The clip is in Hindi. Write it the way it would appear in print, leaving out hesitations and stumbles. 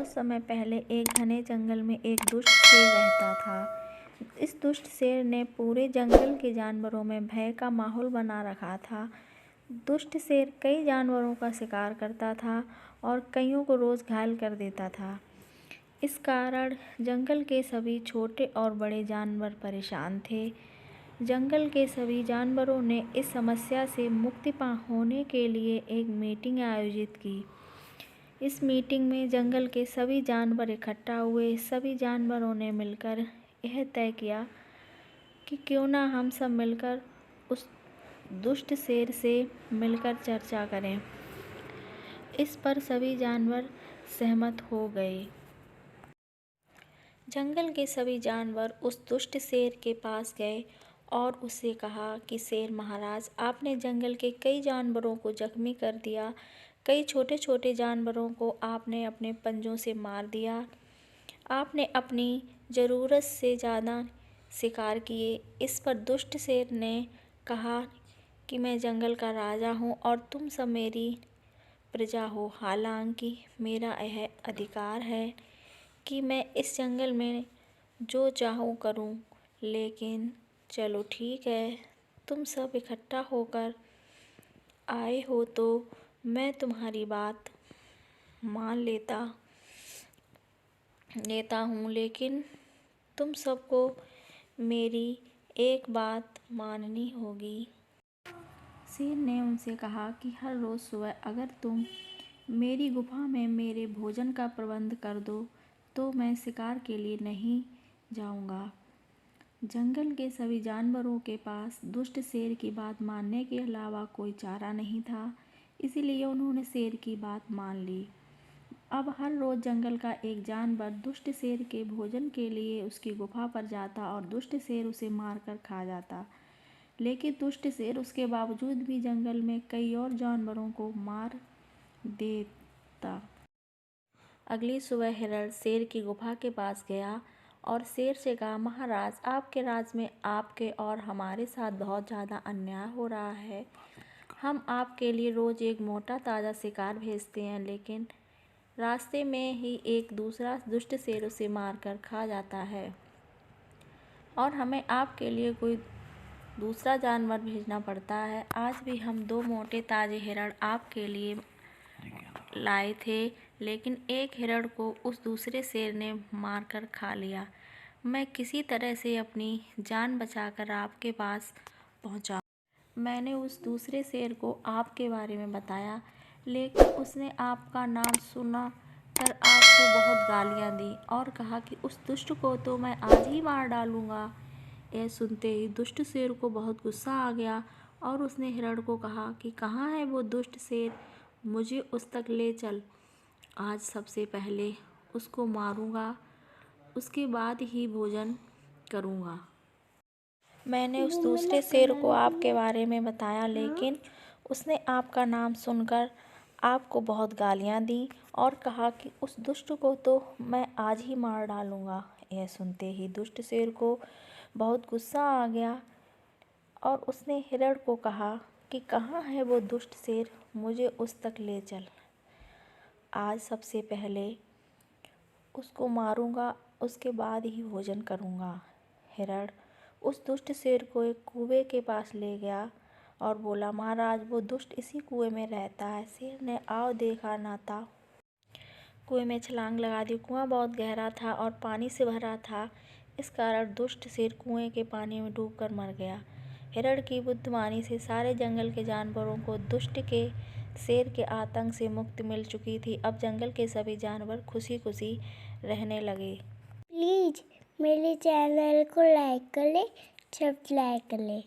बहुत समय पहले एक घने जंगल में एक दुष्ट शेर रहता था। इस दुष्ट शेर ने पूरे जंगल के जानवरों में भय का माहौल बना रखा था। दुष्ट शेर कई जानवरों का शिकार करता था और कईयों को रोज घायल कर देता था। इस कारण जंगल के सभी छोटे और बड़े जानवर परेशान थे। जंगल के सभी जानवरों ने इस समस्या से मुक्ति होने के लिए एक मीटिंग आयोजित की। इस मीटिंग में जंगल के सभी जानवर इकट्ठा हुए। सभी जानवरों ने मिलकर यह तय किया कि क्यों ना हम सब मिलकर उस दुष्ट शेर से मिलकर चर्चा करें। इस पर सभी जानवर सहमत हो गए। जंगल के सभी जानवर उस दुष्ट शेर के पास गए और उससे कहा कि शेर महाराज, आपने जंगल के कई जानवरों को जख्मी कर दिया। कई छोटे छोटे जानवरों को आपने अपने पंजों से मार दिया। आपने अपनी ज़रूरत से ज़्यादा शिकार किए। इस पर दुष्ट शेर ने कहा कि मैं जंगल का राजा हूँ और तुम सब मेरी प्रजा हो। हालांकि मेरा यह अधिकार है कि मैं इस जंगल में जो चाहूँ करूँ, लेकिन चलो ठीक है, तुम सब इकट्ठा होकर आए हो तो मैं तुम्हारी बात मान लेता हूँ, लेकिन तुम सबको मेरी एक बात माननी होगी। शेर ने उनसे कहा कि हर रोज़ सुबह अगर तुम मेरी गुफा में मेरे भोजन का प्रबंध कर दो तो मैं शिकार के लिए नहीं जाऊंगा। जंगल के सभी जानवरों के पास दुष्ट शेर की बात मानने के अलावा कोई चारा नहीं था, इसीलिए उन्होंने शेर की बात मान ली। अब हर रोज़ जंगल का एक जानवर दुष्ट शेर के भोजन के लिए उसकी गुफा पर जाता और दुष्ट शेर उसे मारकर खा जाता। लेकिन दुष्ट शेर उसके बावजूद भी जंगल में कई और जानवरों को मार देता। अगली सुबह हिरण शेर की गुफा के पास गया और शेर से कहा, महाराज, आपके राज्य में आपके और हमारे साथ बहुत ज़्यादा अन्याय हो रहा है। हम आपके लिए रोज़ एक मोटा ताज़ा शिकार भेजते हैं, लेकिन रास्ते में ही एक दूसरा दुष्ट शेर उसे मारकर खा जाता है और हमें आपके लिए कोई दूसरा जानवर भेजना पड़ता है। आज भी हम 2 मोटे ताज़े हिरण आपके लिए लाए थे, लेकिन एक हिरण को उस दूसरे शेर ने मारकर खा लिया। मैं किसी तरह से अपनी जान बचाकर आपके पास पहुंचा। मैंने उस दूसरे शेर को आपके बारे में बताया, लेकिन उसने आपका नाम सुना कर आपको बहुत गालियां दी और कहा कि उस दुष्ट को तो मैं आज ही मार डालूंगा। यह सुनते ही दुष्ट शेर को बहुत गुस्सा आ गया और उसने हिरण को कहा कि कहाँ है वो दुष्ट शेर, मुझे उस तक ले चल। आज सबसे पहले उसको मारूंगा, उसके बाद ही भोजन करूंगा। मैंने उस दूसरे शेर को आपके बारे में बताया, लेकिन उसने आपका नाम सुनकर आपको बहुत गालियां दी और कहा कि उस दुष्ट को तो मैं आज ही मार डालूंगा। यह सुनते ही दुष्ट शेर को बहुत गुस्सा आ गया और उसने हिरण को कहा कि कहाँ है वो दुष्ट शेर, मुझे उस तक ले चल। आज सबसे पहले उसको मारूंगा, उसके बाद ही भोजन करूंगा। हिरण उस दुष्ट शेर को एक कुएं के पास ले गया और बोला, महाराज, वो दुष्ट इसी कुएं में रहता है। शेर ने आओ देखा ना था, कुएं में छलांग लगा दी। कुआं बहुत गहरा था और पानी से भरा था, इस कारण दुष्ट शेर कुएं के पानी में डूबकर मर गया। हिरण की बुद्धिमानी से सारे जंगल के जानवरों को दुष्ट के शेर के आतंक से मुक्ति मिल चुकी थी। अब जंगल के सभी जानवर खुशी खुशी रहने लगे। प्लीज़ मेरे चैनल को लाइक कर ले, सब्सक्राइब कर ले।